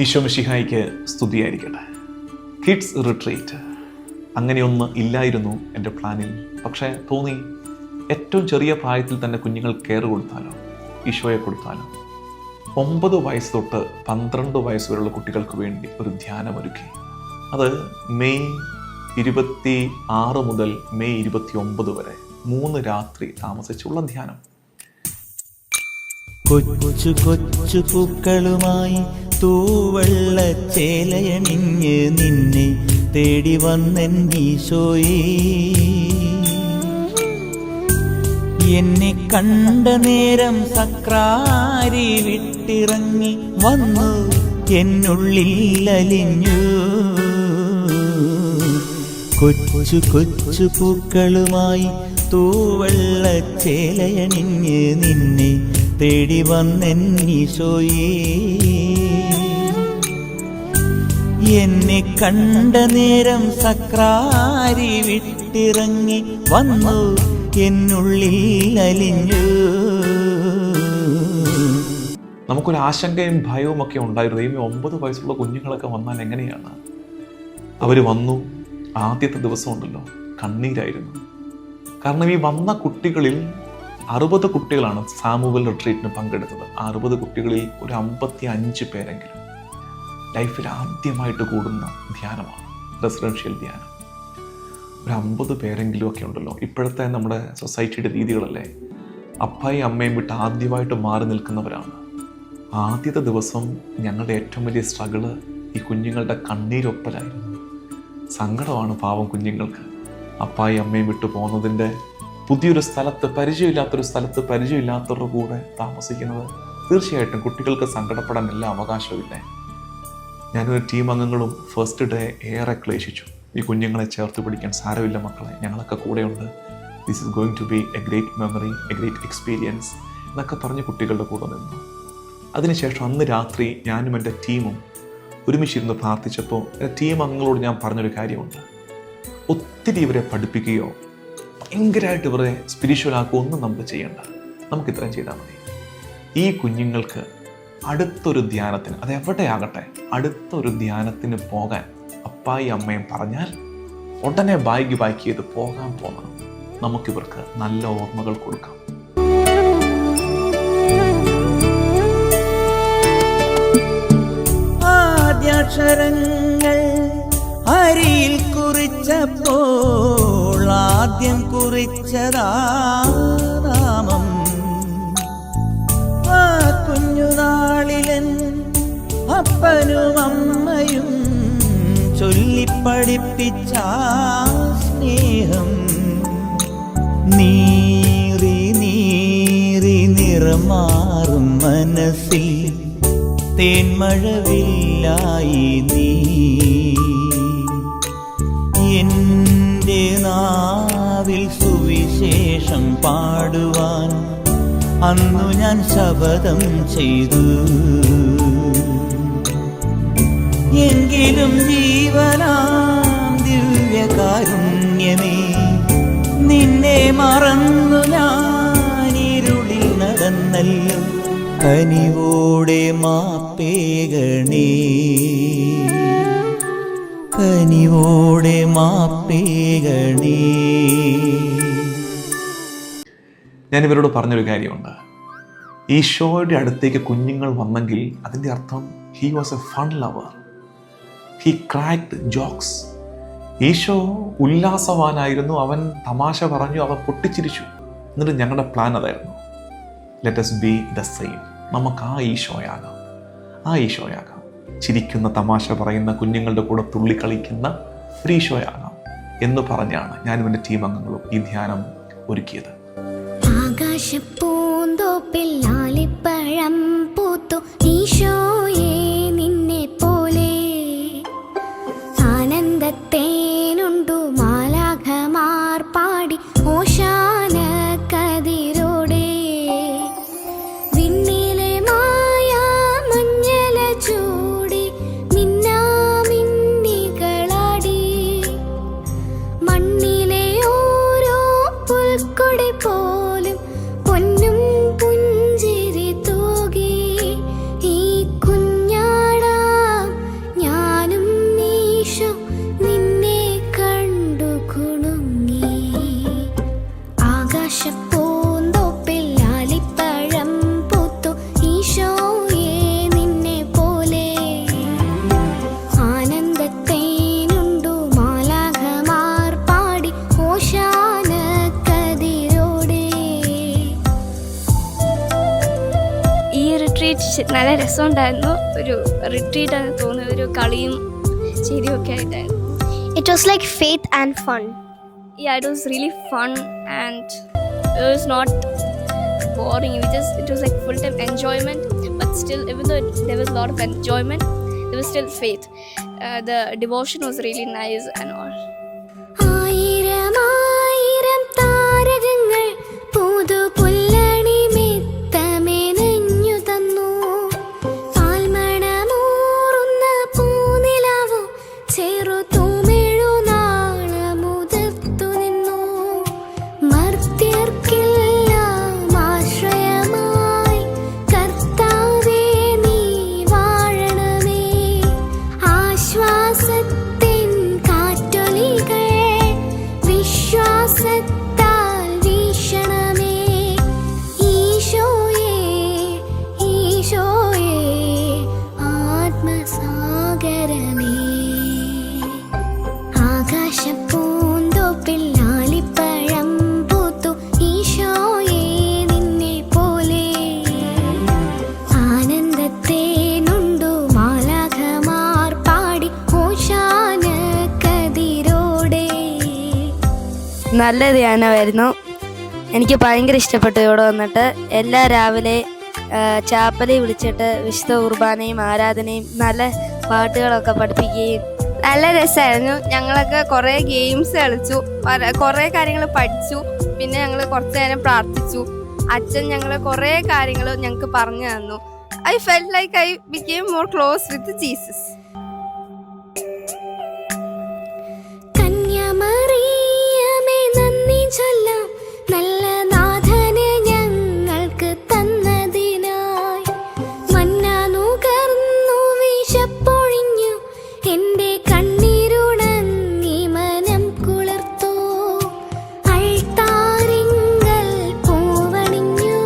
ഈശോ മിശിഹായ്ക്ക് സ്തുതിയായിരിക്കട്ടെ. Kids retreat അങ്ങനെയൊന്ന് ഇല്ലായിരുന്നു എൻ്റെ പ്ലാനിൽ. പക്ഷേ തോന്നി ഏറ്റവും ചെറിയ പ്രായത്തിൽ തന്നെ കുഞ്ഞുങ്ങൾ കെയർ കൊടുത്താലോ, ഈശോയെ കൊടുത്താലോ. 9 വയസ്സ് തൊട്ട് 12 വയസ്സ് വരെയുള്ള കുട്ടികൾക്ക് വേണ്ടി ഒരു ധ്യാനമൊരുക്കി. അത് മെയ് 26 മുതൽ മെയ് 29 വരെ 3 രാത്രി താമസിച്ചുള്ള ധ്യാനം. കൊച്ചു കൊച്ചു പൂക്കളുമായി തൂവെള്ള ചേലയണിഞ്ഞ് നിന്നെ തേടി വന്നെൻ ഈശോയേ. എന്നെ കണ്ട നേരം സക്രാരി വിട്ടിറങ്ങി വന്നു എന്നുള്ളിൽ അലിഞ്ഞു. കൊച്ചു കൊച്ചു പൂക്കളുമായി തൂവെള്ള ചേലയണിഞ്ഞ് നിന്നെ തേടി വന്നെൻ ഈശോയേ. എന്നെ കണ്ട നേരം സക്രാരി വിട്ടിറങ്ങി വന്നു എന്നുള്ളിൽ അലിഞ്ഞു. നമുക്കൊരു ആശങ്കയും ഭയവും ഒക്കെ ഉണ്ടായിരുന്നു. ഈ 9 വയസ്സുള്ള കുഞ്ഞുങ്ങളൊക്കെ വന്നാൽ എങ്ങനെയാണ്? അവർ വന്നു. ആദ്യത്തെ ദിവസം ഉണ്ടല്ലോ, കണ്ണീരായിരുന്നു. കാരണം ഈ വന്ന കുട്ടികളിൽ 60 കുട്ടികളാണ് സാമുവൽ റിട്രീറ്റിന് പങ്കെടുത്തത്. 60 കുട്ടികളിൽ ഒരു 55 പേരെങ്കിലും ലൈഫിൽ ആദ്യമായിട്ട് കൂടുന്ന ധ്യാനമാണ് റെസിഡൻഷ്യൽ ധ്യാനം. ഒരു 50 പേരെങ്കിലും ഒക്കെ ഉണ്ടല്ലോ. ഇപ്പോഴത്തെ നമ്മുടെ സൊസൈറ്റിയുടെ രീതികളല്ലേ, അപ്പായും അമ്മയും വിട്ട് ആദ്യമായിട്ട് മാറി നിൽക്കുന്നവരാണ്. ആദ്യത്തെ ദിവസം ഞങ്ങളുടെ ഏറ്റവും വലിയ സ്ട്രഗിള് ഈ കുഞ്ഞുങ്ങളുടെ കണ്ണീരൊപ്പലായിരുന്നു. സങ്കടമാണ് പാവം കുഞ്ഞുങ്ങൾക്ക്. അപ്പായും അമ്മയും വിട്ടു പോകുന്നതിൻ്റെ, പുതിയൊരു സ്ഥലത്ത്, പരിചയമില്ലാത്തൊരു സ്ഥലത്ത് പരിചയമില്ലാത്തവരുടെ കൂടെ താമസിക്കുന്നത്. തീർച്ചയായിട്ടും കുട്ടികൾക്ക് സങ്കടപ്പെടാൻ എല്ലാ അവകാശമില്ലേ. ഞാനൊരു ടീം അംഗങ്ങളും ഫസ്റ്റ് ഡേ ഏറെ ക്ലേശിച്ചു. ഈ കുഞ്ഞുങ്ങളെ ചേർത്ത് പിടിക്കാൻ, സാരമില്ല മക്കളെ, ഞങ്ങളൊക്കെ കൂടെയുണ്ട്, this is going to be a great memory, a great experience എന്നൊക്കെ പറഞ്ഞ് കുട്ടികളുടെ കൂടെ നിന്നു. അതിനുശേഷം അന്ന് രാത്രി ഞാനും എൻ്റെ ടീമും ഒരുമിച്ചിരുന്ന് പ്രാർത്ഥിച്ചപ്പോൾ ടീം അംഗങ്ങളോട് ഞാൻ പറഞ്ഞൊരു കാര്യമുണ്ട്. ഒത്തിരി ഇവരെ പഠിപ്പിക്കുകയോ ഭയങ്കരമായിട്ട് ഇവരെ സ്പിരിച്വലാക്കുകയോ ഒന്നും നമുക്ക് ചെയ്യേണ്ട. നമുക്കിത്രയും ചെയ്താൽ മതി. ഈ കുഞ്ഞുങ്ങൾക്ക് അടുത്തൊരു ധ്യാനത്തിന്, അത് എവിടെയാകട്ടെ, അടുത്തൊരു ധ്യാനത്തിന് പോകാൻ അപ്പായും അമ്മയും പറഞ്ഞാൽ ഉടനെ ബാഗ് ചെയ്ത് പോകാൻ പോകണം. നമുക്കിവർക്ക് നല്ല ഓർമ്മകൾ കൊടുക്കാം. ആദ്യാക്ഷരങ്ങൾ അരിയിൽ കുറിച്ചപ്പോൾ ആദ്യം കുറിച്ചതാ നാമം. ആ കുഞ്ഞുനാളിലൻ അപ്പനും അമ്മയും ചൊല്ലിപ്പഠിപ്പിച്ച സ്നേഹം നീറി നീറി നിറമാറും മനസ്സിൽ തേന്മഴവില്ലായി നീ. എൻ്റെ നാവിൽ സുവിശേഷം പാടുവാൻ അന്നു ഞാൻ ശപഥം ചെയ്തു. എങ്കിലും ജീവനാം ദിവ്യകാരുണ്യമേ, നിന്നെ മറന്നു ഞാൻ ഇരുളിൽ നടന്നല്ലോ. കനിവോടെ മാപ്പേകണേ, കനിവോടെ മാപ്പേകണേ. ഞാനിവരോട് പറഞ്ഞൊരു കാര്യമുണ്ട്. ഈശോയുടെ അടുത്തേക്ക് കുഞ്ഞുങ്ങൾ വന്നെങ്കിൽ അതിൻ്റെ അർത്ഥം he was a fun lover. He cracked jokes. Eesho ഉല്ലാസവാനായിരുന്നു. അവൻ തമാശ പറഞ്ഞു, അവൻ പൊട്ടിച്ചിരിച്ചു. എന്നിട്ട് ഞങ്ങളുടെ പ്ലാൻ അതായിരുന്നു, let us be the same. നമുക്ക് ആ ഈശോയാകാം, ആ ഈശോയാകാം. ചിരിക്കുന്ന, തമാശ പറയുന്ന, കുഞ്ഞുങ്ങളുടെ കൂടെ തുള്ളിക്കളിക്കുന്ന ഒരു ഈശോയാകാം എന്ന് പറഞ്ഞാണ് ഞാനും എൻ്റെ ടീം അംഗങ്ങളും ഈ ധ്യാനം ഒരുക്കിയത്. ആകാശപ്പൂന്തോപ്പിൽ ആലിപ്പഴം പൂത്തു ഈശോയെ നിന്നെ പോലെ. ആനന്ദത്തേനുണ്ടു മാലാഖമാർ പാടി ഓശാന കതിരോടെ. വിണ്ണിലെ മായാ മഞ്ഞല ചൂടി മിന്നാമിന്നികളാടി. മണ്ണിലെ ഓരോ പുൽക്കൊടി പോലും പൊന്നും പുഞ്ചിരി തൂകി. ഈ നല്ല രസമുണ്ടായിരുന്നു. ഒരു റിട്രീറ്റ് ആണ് തോന്നുന്നത്, ഒരു കളിയും ചിരിയും ഒക്കെ ആയിട്ടായിരുന്നു. It was like faith and fun. Yeah, it was really fun and it was not boring. It was like full-time enjoyment, but still, even though there was a lot of enjoyment, there was still faith. The devotion was really nice and all. ആയിരം താരകങ്ങൾ പുതു പുല്ലണി മെത്തമെനഞ്ഞു തന്നു. പാൽമണമൂറുന്ന പൂനിലാവു ചെറുതുമെഴുനാളമുതിർത്തു നിന്നു. മർത്യർക്കെല്ലാം ആശ്രയമായി കർത്താവേ നീ വാഴണമേ. ആശ്വാസത്തിൻ കാറ്റൊലികൾ വിശ്വാസത്താൽ വീശണമേ. ഈശോയേ ഈശോയേ ആത്മസാഗരമേ. ആകാശപ്പൂന്തോപ്പിൽ ആലിപ്പഴം പൂത്തു ഈശോയേ നിന്നെ പോലെ. ആനന്ദത്തേനുണ്ടു മാലാഖമാർ പാടി ഓശാന കതിരോടെ. നല്ല ധ്യാനമായിരുന്നു. എനിക്ക് ഭയങ്കര ഇഷ്ടപ്പെട്ടു ഇവിടെ വന്നിട്ട്. എല്ലാ രാവിലെ ചാപ്പലിൽ വിളിച്ചിട്ട് വിശുദ്ധ കുർബാനയും ആരാധനയും നല്ല പാട്ടുകളൊക്കെ പഠിപ്പിക്കുകയും നല്ല രസമായിരുന്നു. ഞങ്ങളൊക്കെ കുറേ ഗെയിംസ് കളിച്ചു, കുറേ കാര്യങ്ങൾ പഠിച്ചു. പിന്നെ ഞങ്ങൾ കുറച്ച് നേരം പ്രാർത്ഥിച്ചു. അച്ഛൻ ഞങ്ങൾ കുറേ കാര്യങ്ങൾ ഞങ്ങൾക്ക് പറഞ്ഞു തന്നു. I felt like I became more close with Jesus. കന്യാമറിയമേ നന്ദി ചൊല്ലാം, നല്ല നാഥനെ ഞങ്ങൾക്ക് തന്നതിനായി. മന്ന നുകർന്നു വിശപ്പൊഴിഞ്ഞു, എൻ്റെ കണ്ണീരുണങ്ങി മനം കുളിർത്തു. അൾത്താരിങ്കൽ പൂവണിഞ്ഞു,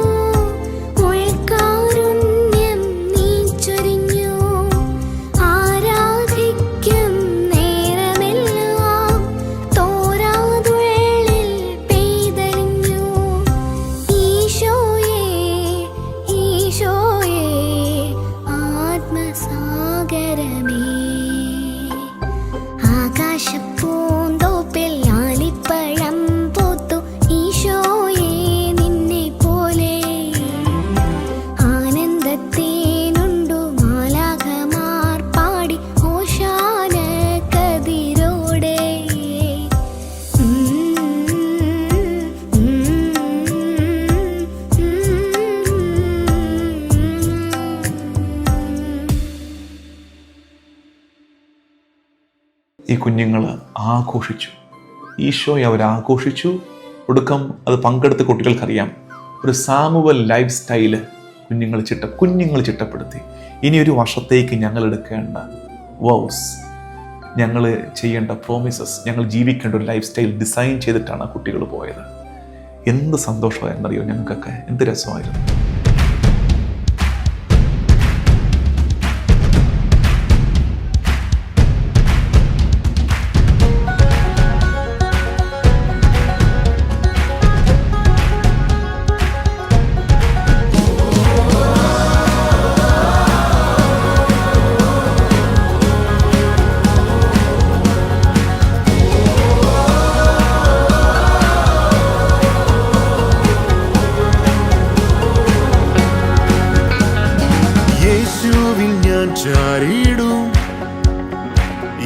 ഉൾക്കാരുണ്യം നീ ചൊരിഞ്ഞു. ആരാധിക്കും നേരമെല്ലാം തോരാതുള്ളിൽ പെയ്തറിഞ്ഞു. ഈശോയേ ഈശോയേ ആത്മസാഗരമേ. ആകാശപ്പൂന്തോപ്പിൽ ആലിപ്പഴം പൂത്തു ഈശോയേ നിന്നെ പോലെ. ആനന്ദത്തേനുണ്ടു മാലാഖമാർ പാടി ഓശാന കതിരോടെ. ഈ കുഞ്ഞുങ്ങൾ ആഘോഷിച്ചു, ഈശോയെ അവർ ആഘോഷിച്ചു. ഒടുക്കം അത് പങ്കെടുത്ത കുട്ടികൾക്കറിയാം, ഒരു സാമുവൽ ലൈഫ് സ്റ്റൈല് കുഞ്ഞുങ്ങൾ ചിട്ടപ്പെടുത്തി. ഇനി ഒരു വർഷത്തേക്ക് ഞങ്ങൾ എടുക്കേണ്ട വോവ്സ്, ഞങ്ങൾ ചെയ്യേണ്ട പ്രോമിസസ്, ഞങ്ങൾ ജീവിക്കേണ്ട ഒരു ലൈഫ് സ്റ്റൈൽ ഡിസൈൻ ചെയ്തിട്ടാണ് കുട്ടികൾ പോയത്. എന്ത് സന്തോഷമായിരുന്നറിയോ ഞങ്ങൾക്കൊക്കെ, എന്ത് രസമായിരുന്നു.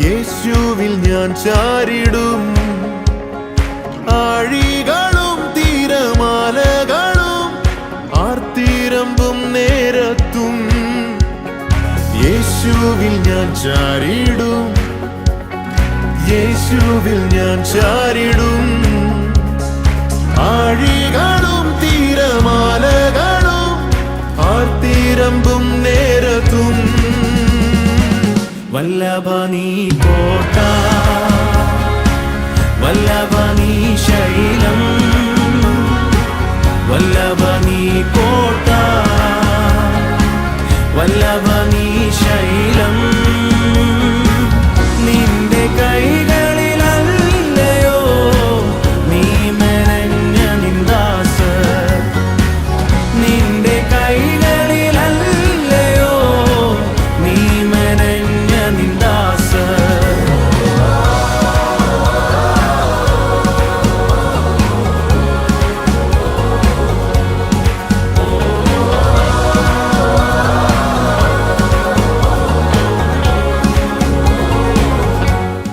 യേശുവിൽ ഞാൻ ചാരിടും. ആഴികളും തീരമാലകളും ആർത്തിരമ്പും നേരത്തും യേശുവിൽ ഞാൻ ചാരിടും. യേശുവിൽ ഞാൻ ചാരിടും. ആഴികളും തീരമാലകളും ആർത്തിരമ്പും നേരത്തും വല്ലഭ നീ കോട്ട, വല്ലഭ നീ ശൈലം, വല്ലഭ നീ കോട്ട, വല്ലഭ നീ ശൈലം. നിന്റെ കൈകളിലല്ലയോ നീ മെനഞ്ഞ നിന്ദാസ, നിന്റെ കൈകളിലല്ലയോ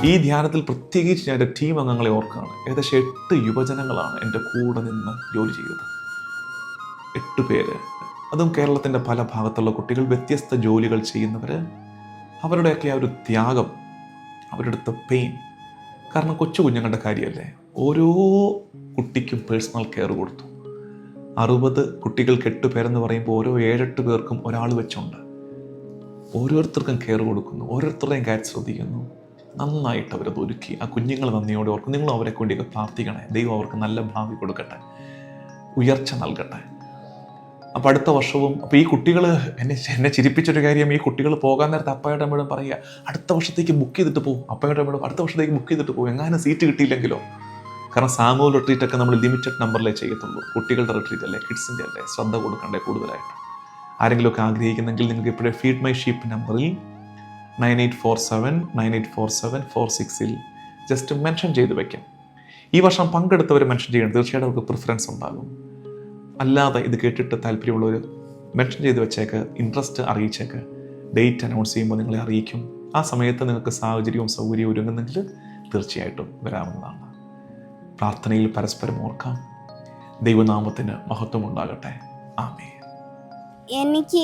ഈ ധ്യാനത്തിൽ പ്രത്യേകിച്ച് ഞാൻ എൻ്റെ ടീം അംഗങ്ങളെ ഓർക്കുകയാണ്. ഏകദേശം 8 യുവജനങ്ങളാണ് എൻ്റെ കൂടെ നിന്ന് ജോലി ചെയ്തത്. 8 പേര്, അതും കേരളത്തിൻ്റെ പല ഭാഗത്തുള്ള കുട്ടികൾ, വ്യത്യസ്ത ജോലികൾ ചെയ്യുന്നവർ. അവരുടെയൊക്കെ ആ ഒരു ത്യാഗം, അവരുടെ അടുത്ത പെയിൻ, കാരണം കൊച്ചു കുഞ്ഞുങ്ങളുടെ കാര്യമല്ലേ. ഓരോ കുട്ടിക്കും പേഴ്സണൽ കെയർ കൊടുത്തു. 60 കുട്ടികൾക്ക് 8 പേരെന്ന് പറയുമ്പോൾ ഓരോ 7-8 പേർക്കും ഒരാൾ വെച്ചുണ്ട്. ഓരോരുത്തർക്കും കെയർ കൊടുക്കുന്നു, ഓരോരുത്തരുടെയും കാര്യം ശ്രദ്ധിക്കുന്നു. നന്നായിട്ട് അവരത് ഒരുക്കി. ആ കുഞ്ഞുങ്ങൾ നന്ദിയോടെ ഓർക്കും. നിങ്ങളും അവരെ കൊണ്ടൊക്കെ പ്രാർത്ഥിക്കണേ. ദൈവം അവർക്ക് നല്ല ഭാവി കൊടുക്കട്ടെ, ഉയർച്ച നൽകട്ടെ. അപ്പോൾ അടുത്ത വർഷവും അപ്പോൾ ഈ കുട്ടികൾ എന്നെ ചിരിപ്പിച്ചൊരു കാര്യം, ഈ കുട്ടികൾ പോകാൻ നേരത്തെ അപ്പയുടെ അമ്മയോടും പറയുക, അടുത്ത വർഷത്തേക്ക് ബുക്ക് ചെയ്തിട്ട് പോകും. അപ്പയുടെ അമ്മയോടും അടുത്ത വർഷത്തേക്ക് ബുക്ക് ചെയ്തിട്ട് പോകും, എങ്ങാനും സീറ്റ് കിട്ടിയില്ലെങ്കിലോ. കാരണം സാമൂഹ്യ റിട്രീറ്റൊക്കെ നമ്മൾ ലിമിറ്റഡ് നമ്പറിലേ ചെയ്യത്തുള്ളൂ. കുട്ടികളുടെ റിട്രീറ്റ് അല്ലേ, കിഡ്സിൻ്റെ അല്ലേ, ശ്രദ്ധ കൊടുക്കണ്ടേ കൂടുതലായിട്ട്. ആരെങ്കിലുമൊക്കെ ആഗ്രഹിക്കുന്നെങ്കിൽ നിങ്ങൾക്ക് ഇപ്പോഴേ ഫീഡ് മൈ ഷീപ്പ് നമ്പറിൽ 9847 ജസ്റ്റ് മെൻഷൻ ചെയ്ത് വയ്ക്കാം. ഈ വർഷം പങ്കെടുത്തവർ മെൻഷൻ ചെയ്യണം. തീർച്ചയായിട്ടും അവർക്ക് പ്രിഫറൻസ് ഉണ്ടാകും. അല്ലാതെ ഇത് കേട്ടിട്ട് താല്പര്യമുള്ളവർ മെൻഷൻ ചെയ്ത് വെച്ചേക്ക്, ഇൻട്രസ്റ്റ് അറിയിച്ചേക്ക്. ഡേറ്റ് അനൗൺസ് ചെയ്യുമ്പോൾ നിങ്ങളെ അറിയിക്കും. ആ സമയത്ത് നിങ്ങൾക്ക് സാഹചര്യവും സൗകര്യവും ഒരുങ്ങുന്നെങ്കിൽ തീർച്ചയായിട്ടും വരാവുന്നതാണ്. പ്രാർത്ഥനയിൽ പരസ്പരം ഓർക്കാം. ദൈവനാമത്തിന് മഹത്വം ഉണ്ടാകട്ടെ. ആമേൻ. എനിക്ക്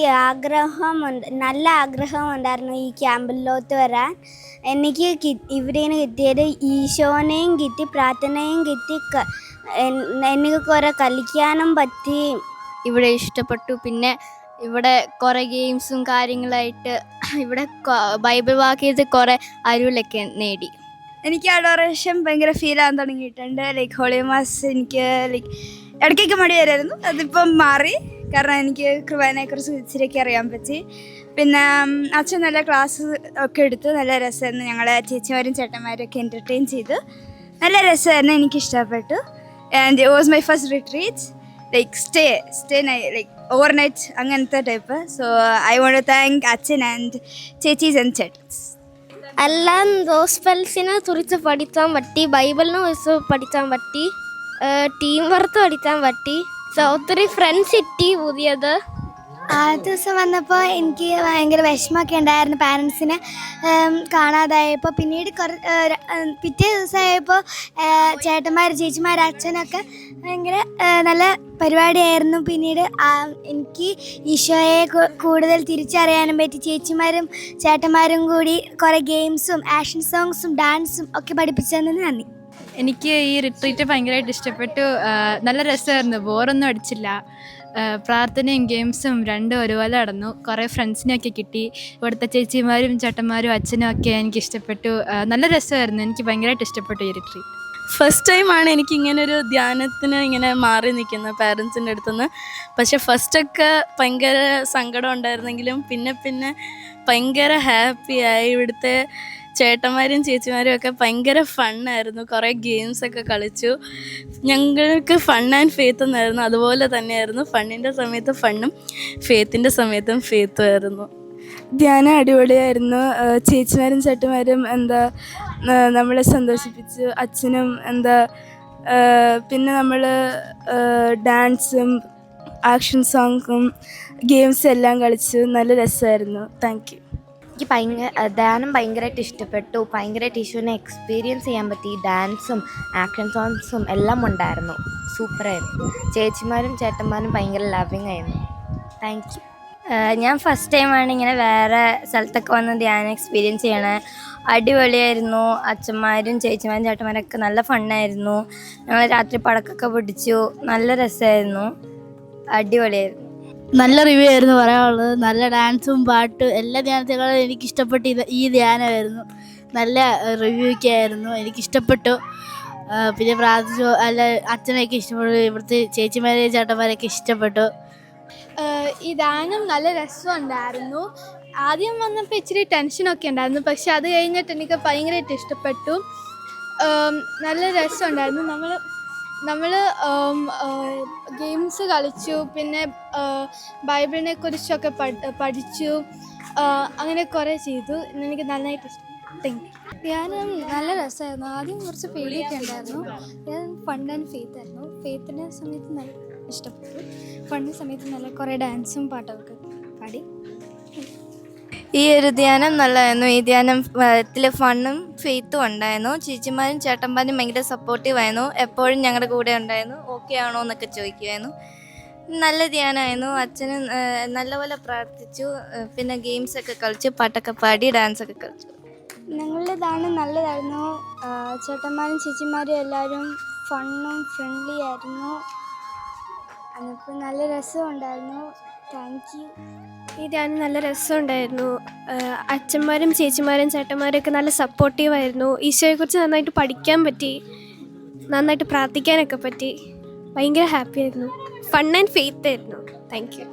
നല്ല ആഗ്രഹമുണ്ടായിരുന്നു ഈ ക്യാമ്പിലോട്ട് വരാൻ. എനിക്ക് ഇവിടെ നിന്ന് കിട്ടിയത് ഈശോനെയും കിട്ടി, പ്രാർത്ഥനയും കിട്ടി, എനിക്ക് കുറേ കളിക്കാനും പറ്റി. ഇവിടെ ഇഷ്ടപ്പെട്ടു. പിന്നെ ഇവിടെ കുറേ ഗെയിംസും കാര്യങ്ങളായിട്ട് ഇവിടെ ബൈബിൾ വാക്യത്തിൽ കുറേ അറിവിലൊക്കെ നേടി. എനിക്ക് അഡോറേഷൻ ഭയങ്കര ഫീൽ ആകാൻ തുടങ്ങിയിട്ടുണ്ട്. ലൈക്ക് ഹോളി മാസ് എനിക്ക് ലൈക്ക് ഇടയ്ക്കൊക്കെ മടി വരായിരുന്നു, അതിപ്പം മാറി. കാരണം എനിക്ക് കൃപാനെക്കുറിച്ച് ഇച്ചിരിയൊക്കെ അറിയാൻ പറ്റി. പിന്നെ അച്ഛൻ നല്ല ക്ലാസ് ഒക്കെ എടുത്തു, നല്ല രസമായിരുന്നു. ഞങ്ങളെ ചേച്ചിമാരും ചേട്ടന്മാരും ഒക്കെ എൻ്റർടൈൻ ചെയ്തു. നല്ല രസമായിരുന്നു, എനിക്കിഷ്ടപ്പെട്ടു. And it was my first retreat, like stay like overnight അങ്ങനത്തെ type. So I want to thank Achan and chechis and chettans. എല്ലാം ഗോസ്പെൽസിനെ കുറിച്ച് പഠിക്കാൻ പറ്റി, ബൈബിളിനെ കുറിച്ച് പഠിക്കാൻ പറ്റി, ടീം വർക്ക് പഠിക്കാൻ പറ്റി. സോ ഒത്തിരി ഫ്രണ്ട്സ് കിട്ടി പുതിയത്. ആ ദിവസം വന്നപ്പോൾ എനിക്ക് ഭയങ്കര വിഷമമൊക്കെ ഉണ്ടായിരുന്നു പാരൻസിനെ കാണാതായപ്പോൾ. പിന്നീട് പിറ്റേ ദിവസമായപ്പോൾ ചേട്ടന്മാർ ചേച്ചിമാർ അച്ഛനൊക്കെ ഭയങ്കര നല്ല പരിപാടിയായിരുന്നു. പിന്നീട് എനിക്ക് ഈശോയെ കൂടുതൽ തിരിച്ചറിയാനും പറ്റി. ചേച്ചിമാരും ചേട്ടന്മാരും കൂടി കുറേ ഗെയിംസും ആക്ഷൻ സോങ്സും ഡാൻസും ഒക്കെ പഠിപ്പിച്ചതിന് നന്ദി. എനിക്ക് ഈ റിട്രീറ്റ് ഭയങ്കരമായിട്ട് ഇഷ്ടപ്പെട്ടു. നല്ല രസമായിരുന്നു, ബോറൊന്നും അടിച്ചില്ല. പ്രാർത്ഥനയും ഗെയിംസും രണ്ടും ഒരുപോലെ നടന്നു. കുറേ ഫ്രണ്ട്സിനെയൊക്കെ കിട്ടി. ഇവിടുത്തെ ചേച്ചിമാരും ചേട്ടന്മാരും അച്ഛനും ഒക്കെ എനിക്ക് ഇഷ്ടപ്പെട്ടു. നല്ല രസമായിരുന്നു, എനിക്ക് ഭയങ്കരമായിട്ട് ഇഷ്ടപ്പെട്ടു ഈ റിട്രീറ്റ്. ഫസ്റ്റ് ടൈമാണ് എനിക്ക് ഇങ്ങനൊരു ധ്യാനത്തിന് ഇങ്ങനെ മാറി നിൽക്കുന്നത് പാരൻസിൻ്റെ അടുത്തുനിന്ന്. പക്ഷെ ഫസ്റ്റൊക്കെ ഭയങ്കര സങ്കടം ഉണ്ടായിരുന്നെങ്കിലും പിന്നെ ഭയങ്കര ഹാപ്പിയായി. ഇവിടുത്തെ ചേട്ടന്മാരും ചേച്ചിമാരും ഒക്കെ ഭയങ്കര ഫണ്ണായിരുന്നു. കുറേ ഗെയിംസൊക്കെ കളിച്ചു. ഞങ്ങൾക്ക് ഫൺ ആൻഡ് ഫെയ്ത്ത് എന്നായിരുന്നു. അതുപോലെ തന്നെയായിരുന്നു, ഫണ്ണിൻ്റെ സമയത്ത് ഫണ്ണും ഫെയ്ത്തിൻ്റെ സമയത്തും ഫെയ്ത്തും ആയിരുന്നു. ധ്യാനം അടിപൊളിയായിരുന്നു. ചേച്ചിമാരും ചേട്ടന്മാരും നമ്മളെ സന്തോഷിപ്പിച്ചു. അച്ഛനും പിന്നെ നമ്മൾ ഡാൻസും ആക്ഷൻ സോങ്ങും ഗെയിംസും എല്ലാം കളിച്ചു. നല്ല രസമായിരുന്നു. Thank you. എനിക്ക് ധ്യാനം ഭയങ്കരമായിട്ട് ഇഷ്ടപ്പെട്ടു. ഭയങ്കരമായിട്ട് ഈശോനെ എക്സ്പീരിയൻസ് ചെയ്യാൻ പറ്റി. ഡാൻസും ആക്ഷൻ സോങ്സും എല്ലാം ഉണ്ടായിരുന്നു. സൂപ്പറായിരുന്നു. ചേച്ചിമാരും ചേട്ടന്മാരും ഭയങ്കര ലവിങ് ആയിരുന്നു. Thank you. ഞാൻ ഫസ്റ്റ് ടൈമാണ് ഇങ്ങനെ വേറെ സ്ഥലത്തൊക്കെ വന്ന് ധ്യാനം എക്സ്പീരിയൻസ് ചെയ്യണേ. അടിപൊളിയായിരുന്നു. അച്ഛന്മാരും ചേച്ചിമാരും ചേട്ടന്മാരൊക്കെ നല്ല ഫണ്ണായിരുന്നു. ഞങ്ങൾ രാത്രി പടക്കമൊക്കെ പിടിച്ചു. നല്ല രസമായിരുന്നു, അടിപൊളിയായിരുന്നു. നല്ല റിവ്യൂ ആയിരുന്നു പറയാനുള്ളത്. നല്ല ഡാൻസും പാട്ടും എല്ലാ ധ്യാനത്തേക്കാളും എനിക്കിഷ്ടപ്പെട്ട ഈ ധ്യാനമായിരുന്നു. നല്ല റിവ്യൂ ഒക്കെ ആയിരുന്നു, എനിക്കിഷ്ടപ്പെട്ടു. പിന്നെ പ്രാർത്ഥിച്ചു. അല്ല അച്ഛനൊക്കെ ഇഷ്ടപ്പെട്ടു, ഇവിടുത്തെ ചേച്ചിമാരെയും ചേട്ടന്മാരെയൊക്കെ ഇഷ്ടപ്പെട്ടു. ഈ ധ്യാനം നല്ല രസമുണ്ടായിരുന്നു. ആദ്യം വന്നപ്പോൾ ഇച്ചിരി ടെൻഷനൊക്കെ ഉണ്ടായിരുന്നു, പക്ഷെ അത് കഴിഞ്ഞിട്ട് എനിക്ക് ഭയങ്കരമായിട്ട് ഇഷ്ടപ്പെട്ടു. നല്ല രസമുണ്ടായിരുന്നു. നമ്മൾ ഗെയിംസ് കളിച്ചു, പിന്നെ ബൈബിളിനെ കുറിച്ചൊക്കെ പഠിച്ചു. അങ്ങനെ കുറേ ചെയ്തു. എനിക്ക് നന്നായിട്ട് ഇഷ്ടപ്പെട്ടു. ധ്യാനം നല്ല രസമായിരുന്നു. ആദ്യം കുറച്ച് പേടിയൊക്കെ ഉണ്ടായിരുന്നു. ഞാൻ ഫൺ ആൻഡ് ഫെയ്ത്ത് ആയിരുന്നു. ഫെയ്ത്തിൻ്റെ സമയത്ത് നല്ല ഇഷ്ടപ്പെട്ടു. ഫണ്ടിൻ്റെ സമയത്ത് നല്ല കുറേ ഡാൻസും പാട്ടൊക്കെ പാടി. ഈ ഒരു ധ്യാനം നല്ലതായിരുന്നു. ഈ ധ്യാനത്തിൽ ഫണ്ണും ഫെയ്ത്തും ഉണ്ടായിരുന്നു. ചേച്ചിമാരും ചേട്ടന്മാരും ഭയങ്കര സപ്പോർട്ടീവായിരുന്നു. എപ്പോഴും ഞങ്ങളുടെ കൂടെ ഉണ്ടായിരുന്നു. ഓക്കെ ആണോ എന്നൊക്കെ ചോദിക്കുമായിരുന്നു. നല്ല ധ്യാനമായിരുന്നു. അച്ഛനും നല്ലപോലെ പ്രാർത്ഥിച്ചു. പിന്നെ ഗെയിംസൊക്കെ കളിച്ചു, പാട്ടൊക്കെ പാടി, ഡാൻസൊക്കെ കളിച്ചു. ഞങ്ങളുടെ ദാനം നല്ലതായിരുന്നു. ചേട്ടന്മാരും ചേച്ചിമാരും എല്ലാവരും ഫണ്ണും ഫ്രണ്ട്ലി ആയിരുന്നു. അതിപ്പോൾ നല്ല രസമുണ്ടായിരുന്നു. Thank you. ഈ ധ്യാനം നല്ല രസമുണ്ടായിരുന്നു. അച്ഛന്മാരും ചേച്ചിമാരും ചേട്ടന്മാരും ഒക്കെ നല്ല സപ്പോർട്ടീവായിരുന്നു. ഈശോയെക്കുറിച്ച് നന്നായിട്ട് പഠിക്കാൻ പറ്റി, നന്നായിട്ട് പ്രാർത്ഥിക്കാനൊക്കെ പറ്റി. ഭയങ്കര ഹാപ്പി ആയിരുന്നു. ഫൺ ആൻഡ് ഫെയ്ത്ത് ആയിരുന്നു. Thank you.